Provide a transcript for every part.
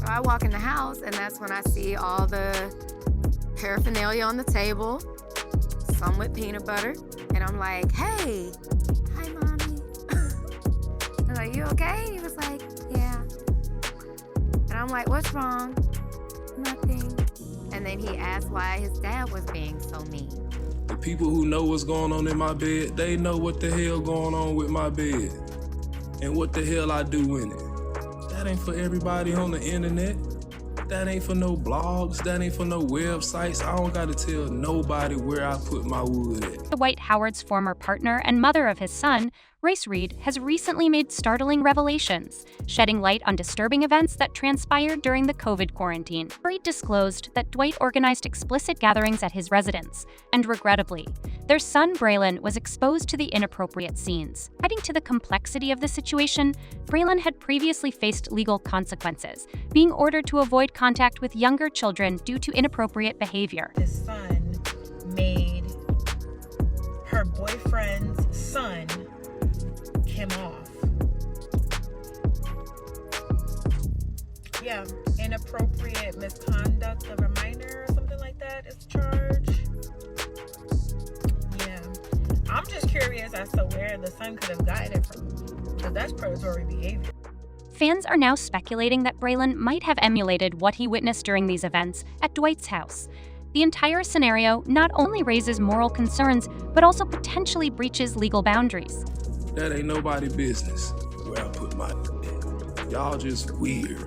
So I walk in the house, and that's when I see all the paraphernalia on the table, some with peanut butter, and I'm like, hey, hi, mommy. I'm like, you okay? He was like, yeah. And I'm like, what's wrong? Nothing. And then he asked why his dad was being so mean. The people who know what's going on in my bed, they know what the hell going on with my bed and what the hell I do in it. That ain't for everybody on the internet. That ain't for no blogs. That ain't for no websites. I don't gotta tell nobody where I put my wood at. Dwight Howard's former partner and mother of his son, Royce Reed, has recently made startling revelations, shedding light on disturbing events that transpired during the COVID quarantine. Reed disclosed that Dwight organized explicit gatherings at his residence, and regrettably, their son Braylon was exposed to the inappropriate scenes. Adding to the complexity of the situation, Brillan had previously faced legal consequences, being ordered to avoid contact with younger children due to inappropriate behavior. His son made her boyfriend's son him off. Yeah, inappropriate misconduct of a minor or something like that is charged. Yeah, I'm just curious as to where the son could have gotten it from, because that's predatory behavior. Fans are now speculating that Braylon might have emulated what he witnessed during these events at Dwight's house. The entire scenario not only raises moral concerns, but also potentially breaches legal boundaries. That ain't nobody business where I put my head. Y'all just weird.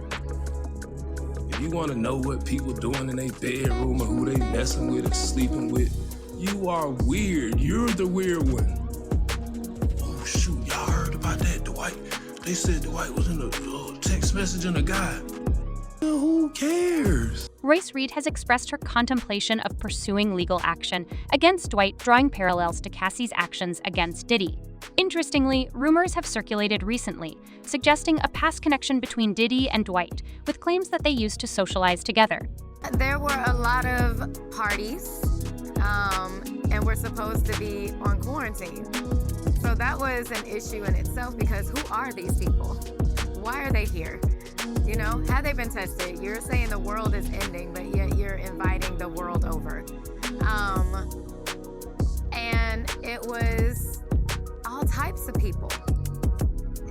If you want to know what people doing in their bedroom or who they messing with or sleeping with, you are weird. You're the weird one. Oh shoot, y'all heard about that, Dwight? They said Dwight was in a text messaging a guy. Who cares? Royce Reed has expressed her contemplation of pursuing legal action against Dwight, drawing parallels to Cassie's actions against Diddy. Interestingly, rumors have circulated recently, suggesting a past connection between Diddy and Dwight, with claims that they used to socialize together. There were a lot of parties, and we're supposed to be on quarantine. So that was an issue in itself, because who are these people? Why are they here? You know, have they been tested? You're saying the world is ending, but yet you're inviting the world over. And it was all types of people.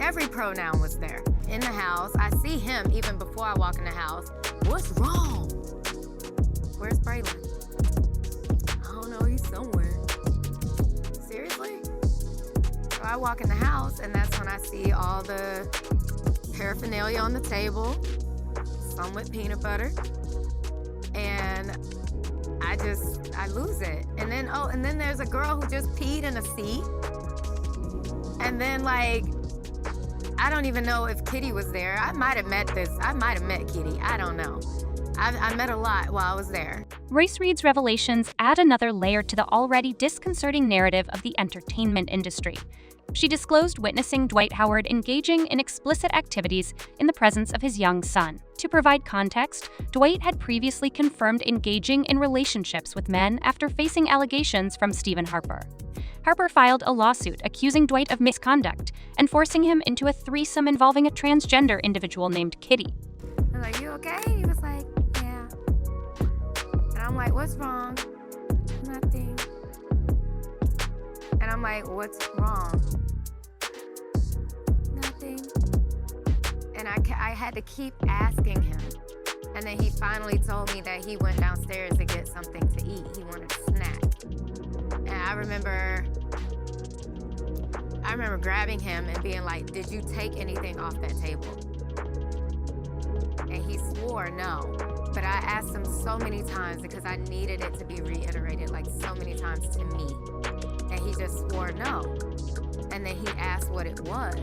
Every pronoun was there in the house. I see him even before I walk in the house. What's wrong? Where's Braylon? I don't know, he's somewhere. Seriously? So I walk in the house, and that's when I see all the paraphernalia on the table, some with peanut butter, and I lose it. And then there's a girl who just peed in a seat. And then, like, I don't even know if Kitty was there. I might have met Kitty. I don't know. I met a lot while I was there. Royce Reed's revelations add another layer to the already disconcerting narrative of the entertainment industry. She disclosed witnessing Dwight Howard engaging in explicit activities in the presence of his young son. To provide context, Dwight had previously confirmed engaging in relationships with men after facing allegations from Stephen Harper. Harper filed a lawsuit accusing Dwight of misconduct and forcing him into a threesome involving a transgender individual named Kitty. I'm like, you okay? He was like, yeah. And I'm like, what's wrong? Nothing. And I'm like, what's wrong? Nothing. And I had to keep asking him. And then he finally told me that he went downstairs to get something to eat. He wanted a snack. And I remember grabbing him and being like, did you take anything off that table? And he swore no. But I asked him so many times because I needed it to be reiterated like so many times to me. And he just swore no. And then he asked what it was.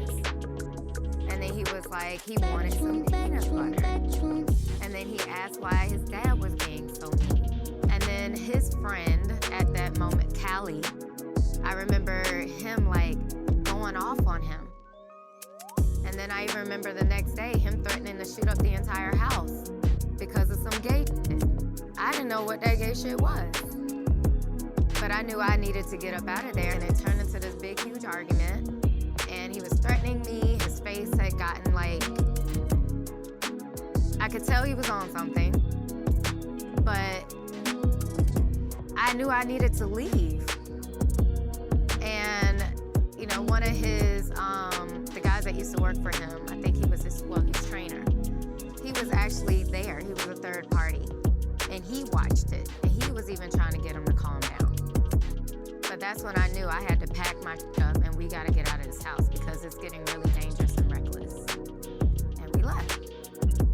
And then he was like, he wanted some peanut butter. And then he asked why his dad was being so mean. And then his friend at that moment, Callie, I remember him like going off on him. And then I even remember the next day him threatening to shoot up the entire house because of some gay shit. I didn't know what that gay shit was. But I knew I needed to get up out of there, and it turned into this big, huge argument. And he was threatening me. His face had gotten like, I could tell he was on something, but I knew I needed to leave. And, you know, one of his, the guys that used to work for him, I think he was his trainer. He was actually there. He was a third party. And he watched it. And he was even trying to get him to calm down. But that's when I knew I had to pack my up and we got to get out of this house because it's getting really dangerous and reckless. And we left.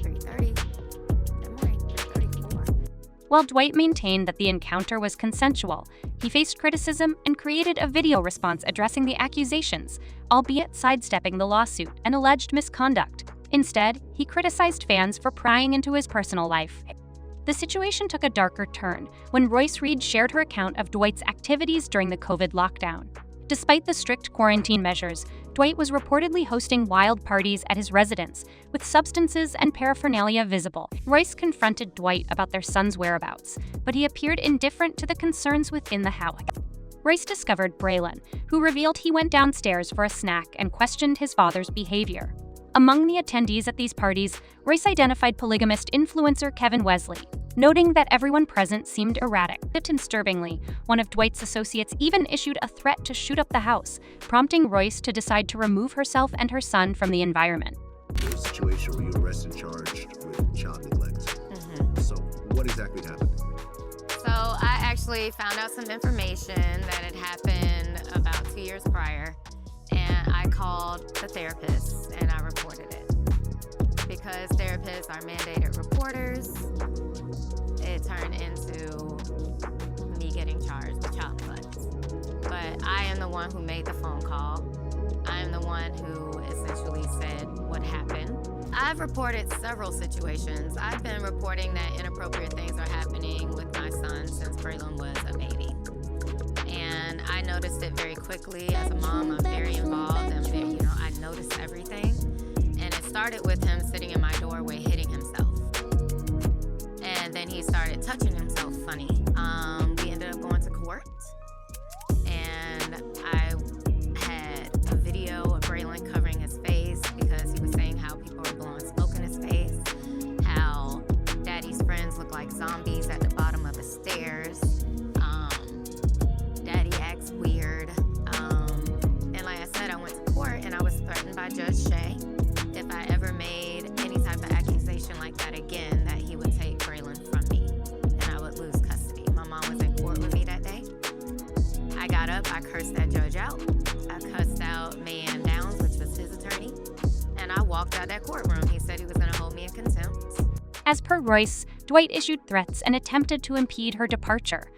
3:30 in the morning, 3:34. While Dwight maintained that the encounter was consensual, he faced criticism and created a video response addressing the accusations, albeit sidestepping the lawsuit and alleged misconduct. Instead, he criticized fans for prying into his personal life. The situation took a darker turn when Royce Reed shared her account of Dwight's activities during the COVID lockdown. Despite the strict quarantine measures, Dwight was reportedly hosting wild parties at his residence, with substances and paraphernalia visible. Royce confronted Dwight about their son's whereabouts, but he appeared indifferent to the concerns within the house. Royce discovered Braylon, who revealed he went downstairs for a snack and questioned his father's behavior. Among the attendees at these parties, Royce identified polygamist influencer Kevin Wesley, noting that everyone present seemed erratic. Disturbingly, one of Dwight's associates even issued a threat to shoot up the house, prompting Royce to decide to remove herself and her son from the environment. There was a situation where you were arrested and charged with child neglect. So what exactly happened? So I actually found out some information that had happened about 2 years prior, and I called the therapist and I reported it. Because therapists are mandated reporters, it turned into me getting charged with child neglect. But I am the one who made the phone call. I am the one who essentially said what happened. I've reported several situations. I've been reporting that inappropriate things are happening with my son since Brillan was a baby. And I noticed it very quickly. As a mom, I'm very involved. I noticed everything. And it started with him sitting in my doorway hitting himself. And then he started touching himself funny. We ended up going to court. And I had a video of Braylon covering his face because he was saying how people were blowing smoke in his face, how Daddy's friends look like zombies at the bottom of the stairs. Daddy acts weird. And like I said, I went to court and I was threatened by Judge Shea if I ever made any type of accusation like that again, that he would take Braylon from me and I would lose custody. My mom was in court with me that day. I got up, I cursed that judge out. I cussed out Mayanne Downs, which was his attorney, and I walked out that courtroom. He said he was going to hold me in contempt. As per Royce, Dwight issued threats and attempted to impede her departure.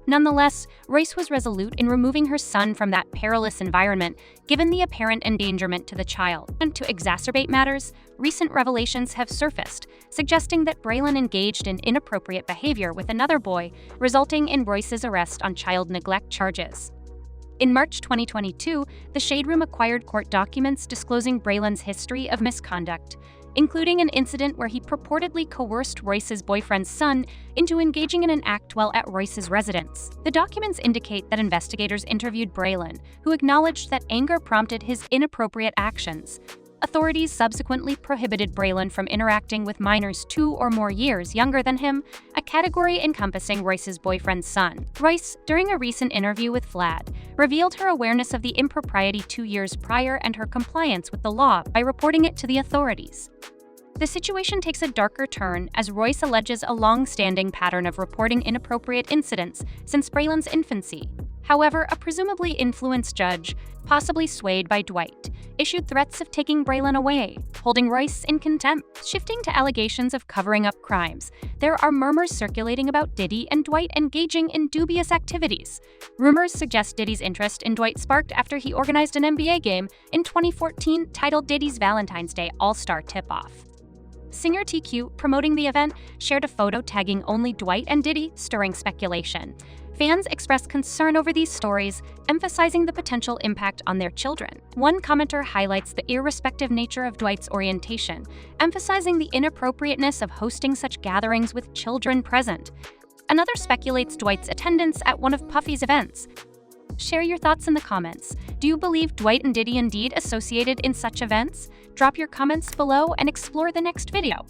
Nonetheless, Royce was resolute in removing her son from that perilous environment, given the apparent endangerment to the child. And to exacerbate matters, recent revelations have surfaced, suggesting that Braylon engaged in inappropriate behavior with another boy, resulting in Royce's arrest on child neglect charges. In March 2022, the Shade Room acquired court documents disclosing Braylon's history of misconduct, including an incident where he purportedly coerced Royce's boyfriend's son into engaging in an act while at Royce's residence. The documents indicate that investigators interviewed Braylon, who acknowledged that anger prompted his inappropriate actions. Authorities subsequently prohibited Braylon from interacting with minors 2 or more years younger than him, a category encompassing Royce's boyfriend's son. Royce, during a recent interview with Vlad, revealed her awareness of the impropriety 2 years prior and her compliance with the law by reporting it to the authorities. The situation takes a darker turn as Royce alleges a long-standing pattern of reporting inappropriate incidents since Braylon's infancy. However, a presumably influenced judge, possibly swayed by Dwight, issued threats of taking Braylon away, holding Royce in contempt. Shifting to allegations of covering up crimes, there are murmurs circulating about Diddy and Dwight engaging in dubious activities. Rumors suggest Diddy's interest in Dwight sparked after he organized an NBA game in 2014 titled Diddy's Valentine's Day All-Star Tip-Off. Singer TQ, promoting the event, shared a photo tagging only Dwight and Diddy, stirring speculation. Fans expressed concern over these stories, emphasizing the potential impact on their children. One commenter highlights the irrespective nature of Dwight's orientation, emphasizing the inappropriateness of hosting such gatherings with children present. Another speculates Dwight's attendance at one of Puffy's events. Share your thoughts in the comments. Do you believe Dwight and Diddy indeed associated in such events? Drop your comments below and explore the next video.